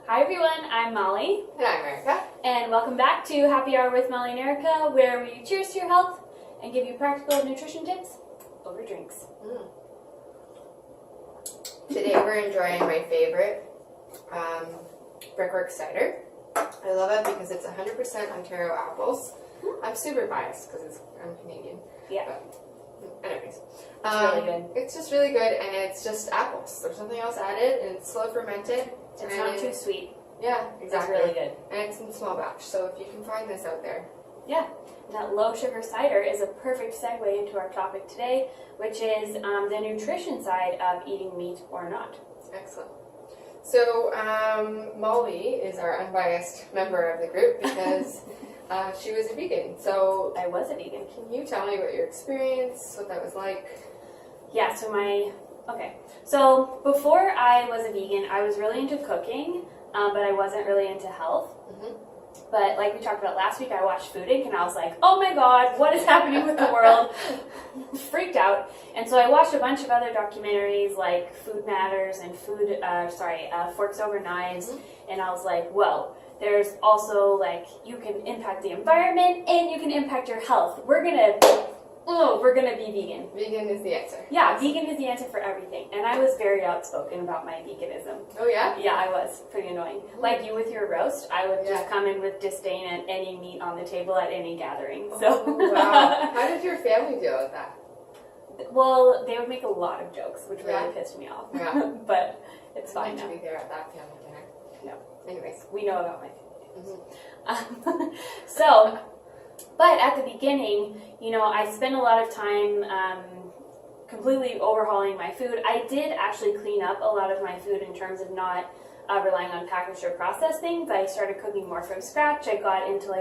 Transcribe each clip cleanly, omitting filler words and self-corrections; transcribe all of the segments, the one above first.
Hi everyone, I'm Molly. And I'm Erica. And welcome back to Happy Hour with Molly and Erica, where we cheers to your health and give you practical nutrition tips over drinks. Today we're enjoying my favorite Brickworks cider. I love it because it's 100% Ontario apples. I'm super biased because I'm Canadian. Yeah. But anyways. It's really good. It's just really good, and it's just apples. There's nothing else added, and it's slow fermented. It's not too sweet. Yeah, exactly. It's really good. And it's in small batch, so if you can find this out there. Yeah. That low sugar cider is a perfect segue into our topic today, which is the nutrition side of eating meat or not. Excellent. So Molly is our unbiased member of the group because she was a vegan. So I was a vegan. can you tell me what your experience, what that was like? Yeah, so before I was a vegan, I was really into cooking, but I wasn't really into health. But like we talked about last week, I watched Food Inc. and I was like, oh my god, what is happening with the world? Freaked out. And so I watched a bunch of other documentaries like Food Matters and Forks Over Knives. And I was like, whoa, there's also like, you can impact the environment and you can impact your health. We're gonna be vegan. Vegan is the answer. Yeah, vegan is the answer for everything. And I was very outspoken about my veganism. Oh yeah? Yeah, I was. Pretty annoying. Like you with your roast, I would just Yeah. come in with disdain at any meat on the table at any gathering. So, Oh, wow. How did your family deal with that? Well, they would make a lot of jokes, which really Yeah. pissed me off. Yeah. But it's I fine need to now. be there at that family dinner. No. Anyways. We know about my family. But at the beginning, I spent a lot of time completely overhauling my food. I did actually clean up a lot of my food in terms of not relying on packaged or processed things. I started cooking more from scratch. I got into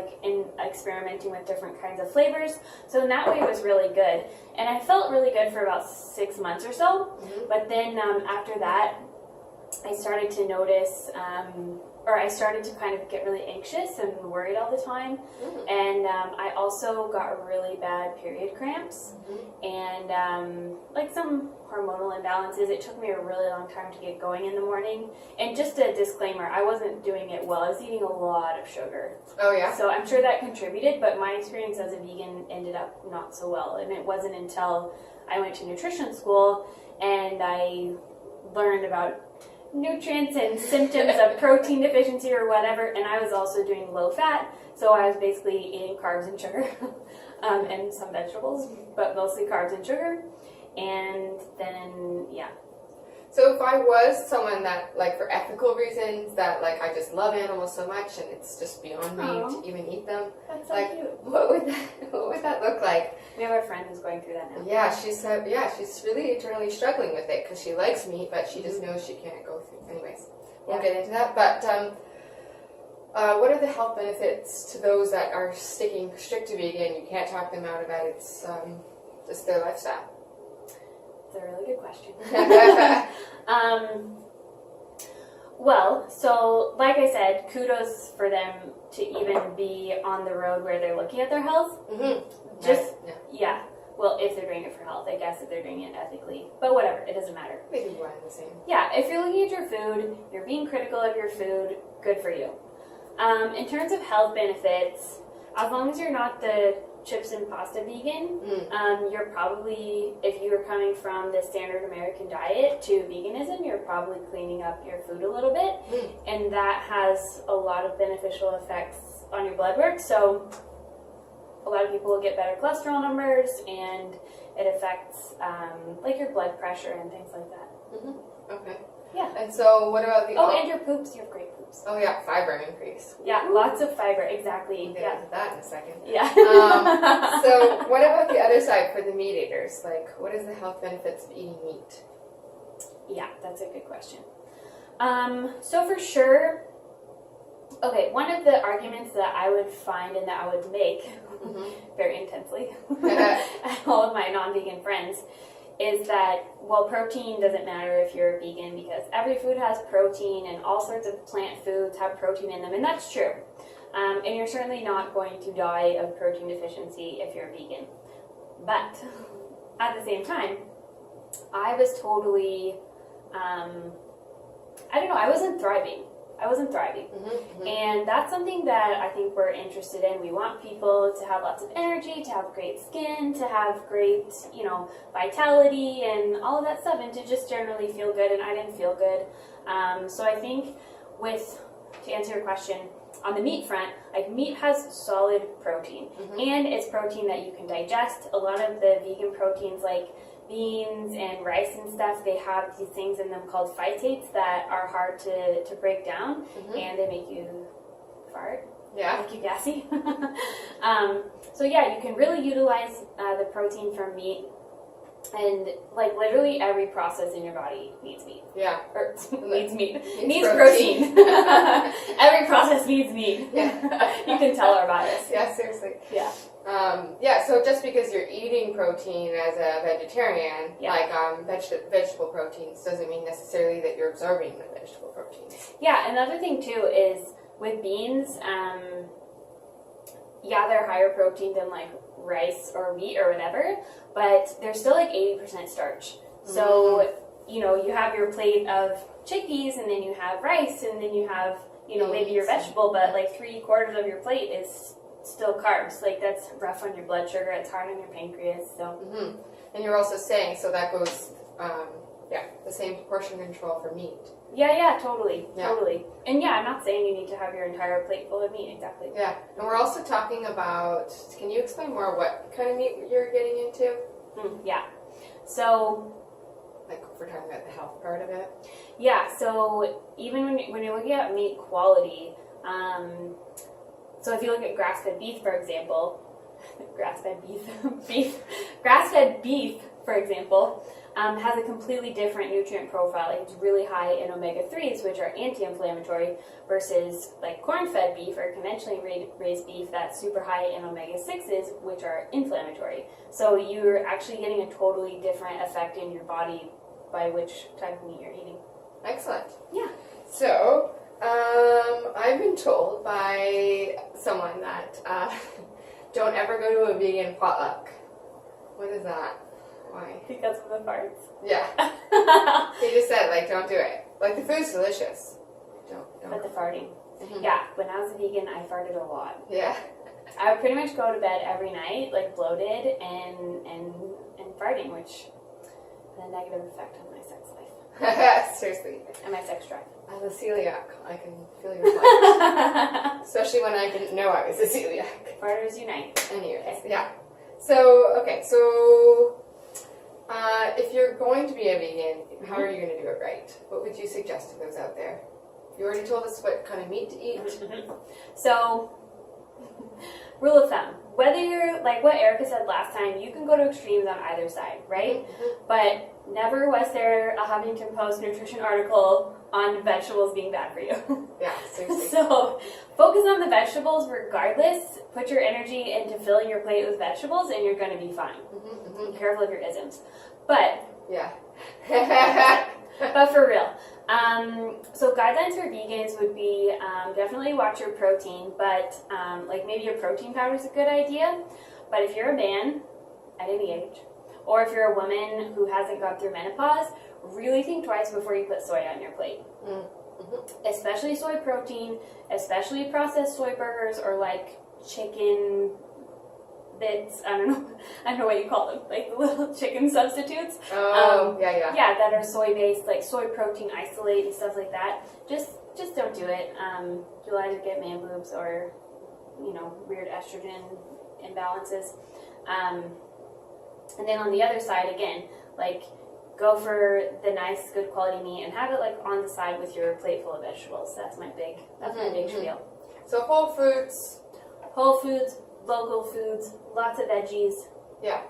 experimenting with different kinds of flavors. So in that way, it was really good. And I felt really good for about 6 months or so. But then after that, I started to notice, I started to kind of get really anxious and worried all the time. And I also got really bad period cramps and some hormonal imbalances. It took me a really long time to get going in the morning. And just a disclaimer, I wasn't doing it well. I was eating a lot of sugar. Oh yeah? So I'm sure that contributed, but my experience as a vegan ended up not so well. And it wasn't until I went to nutrition school and I learned about nutrients and symptoms of protein deficiency or whatever, and I was also doing low fat, so I was basically eating carbs and sugar and some vegetables, but mostly carbs and sugar. And then So if I was someone that, for ethical reasons, that, I just love animals so much and it's just beyond me to even eat them, that's so cute. what would that look like? We have a friend who's going through that now. Yeah, she's really internally struggling with it because she likes meat, but she just knows she can't go through. Anyways, we'll get into that. But what are the health benefits to those that are sticking strict to vegan? You can't talk them out of it. It's just their lifestyle. It's a really good question. Well, so like I said, kudos for them to even be on the road where they're looking at their health. Yeah. Well, if they're doing it for health, I guess if they're doing it ethically. But whatever, it doesn't matter. They do one and the same. Yeah, if you're looking at your food, you're being critical of your food, good for you. In terms of health benefits, as long as you're not the chips and pasta vegan, you're probably, if you're coming from the standard American diet to veganism, you're probably cleaning up your food a little bit. And that has a lot of beneficial effects on your blood work. So a lot of people will get better cholesterol numbers, and it affects your blood pressure and things like that. Okay. Yeah. And so what about the... and your poops. You have great poops. Oh yeah, fiber increase. Yeah, lots of fiber, exactly. We'll get into that in a second. Yeah. So what about the other side for the meat eaters? What is the health benefits of eating meat? Yeah, that's a good question. So for sure, one of the arguments that I would find and that I would make very intensely at all of my non-vegan friends is that, protein doesn't matter if you're a vegan because every food has protein and all sorts of plant foods have protein in them, and that's true. And you're certainly not going to die of protein deficiency if you're vegan. But at the same time, I was totally, I wasn't thriving I wasn't thriving. Mm-hmm. And that's something that I think we're interested in. We want people to have lots of energy, to have great skin, to have great, vitality and all of that stuff, and to just generally feel good. And I didn't feel good. So I think to answer your question, on the meat front, like meat has solid protein, and it's protein that you can digest. A lot of the vegan proteins, like beans and rice and stuff, they have these things in them called phytates that are hard to break down, and they make you fart. Yeah. Make you gassy. So yeah, you can really utilize the protein from meat, and like literally every process in your body needs meat. Yeah. Or needs meat. Needs protein. protein. Every process needs meat. Yeah. You can tell our bias. Yeah, seriously. Yeah. So just because you're eating protein as a vegetarian, Yeah. like vegetable proteins, doesn't mean necessarily that you're absorbing the vegetable proteins. Yeah, another thing too is with beans, they're higher protein than like rice or wheat or whatever, but they're still like 80% starch. So, you have your plate of chickpeas, and then you have rice, and then you have, maybe your vegetable, but like 3/4 of your plate is still carbs. Like that's rough on your blood sugar, it's hard on your pancreas, so. And you're also saying, so that goes, the same portion control for meat. Yeah, totally. Yeah. Totally. And yeah, I'm not saying you need to have your entire plate full of meat, exactly. Yeah, and we're also talking about, can you explain more what kind of meat you're getting into? Yeah. So, Like, if we're talking about the health part of it. yeah, so even when you're looking at meat quality, so if you look at grass-fed beef, for example, grass-fed beef, for example, has a completely different nutrient profile. Like, it's really high in omega-3s, which are anti-inflammatory, versus like corn-fed beef or conventionally raised beef that's super high in omega-6s, which are inflammatory. So you're actually getting a totally different effect in your body by which type of meat you're eating. Excellent. Yeah. So, I've been told by someone that don't ever go to a vegan potluck. What is that? Why? Because of the farts. Yeah. He just said, like, don't do it. Like, the food's delicious. Don't. But the farting. Mhm. Yeah, when I was a vegan, I farted a lot. Yeah. I would pretty much go to bed every night, like bloated and farting, which had a negative effect on my sex life Seriously. and my sex drive. As a celiac, I can feel your plight. Especially when I didn't know I was a celiac. Farters unite. Anyways, Okay. yeah. So, if you're going to be a vegan, how are you going to do it right? What would you suggest to those out there? You already told us what kind of meat to eat. So, rule of thumb, whether you're, like what Erica said last time, you can go to extremes on either side, right? But never was there a Huffington Post nutrition article on vegetables being bad for you. Yeah, seriously. So, focus on the vegetables regardless. Put your energy into filling your plate with vegetables and you're going to be fine. Be careful of your isms. But, Yeah. but for real. So guidelines for vegans would be definitely watch your protein, but like maybe your protein powder is a good idea. But if you're a man at any age, or if you're a woman who hasn't gone through menopause, really think twice before you put soy on your plate. Especially soy protein, especially processed soy burgers or like chicken bits. I don't know what you call them, like the little chicken substitutes. Yeah. Yeah, that are soy based, like soy protein isolate and stuff like that. Just don't do it. You'll either get man boobs or weird estrogen imbalances. And then on the other side, again, like go for the nice, good quality meat and have it like on the side with your plate full of vegetables. That's my big spiel. So whole fruits. Whole foods, local foods, lots of veggies. Yeah.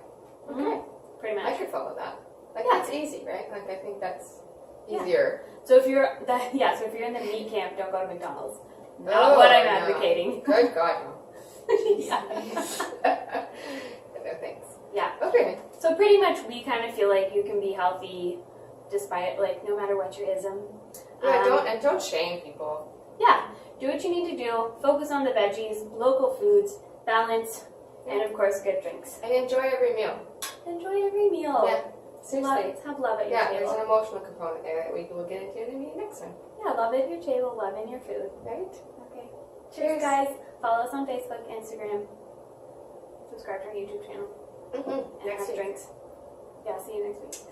Okay. Pretty I much. could follow that. Like Yeah. that's easy, right? Like I think that's Yeah. easier. So if you're in the meat camp, don't go to McDonald's. Not what I'm no. advocating. Good God, no. Yeah. No thanks. Yeah. Okay. So pretty much we kind of feel like you can be healthy despite like no matter what your ism. Yeah, don't shame people. Yeah. Do what you need to do. Focus on the veggies, local foods, balance, and of course good drinks. And enjoy every meal. Enjoy every meal. Yeah. Seriously. Have love at your Yeah, there's table. an emotional component there that we will get into in a minute next time. Yeah, love at your table, love in your food. Right? Okay. Cheers. Guys. Follow us on Facebook, Instagram. Subscribe to our YouTube channel. Mm-hmm. And Next have week. drinks. Yeah, see you next week.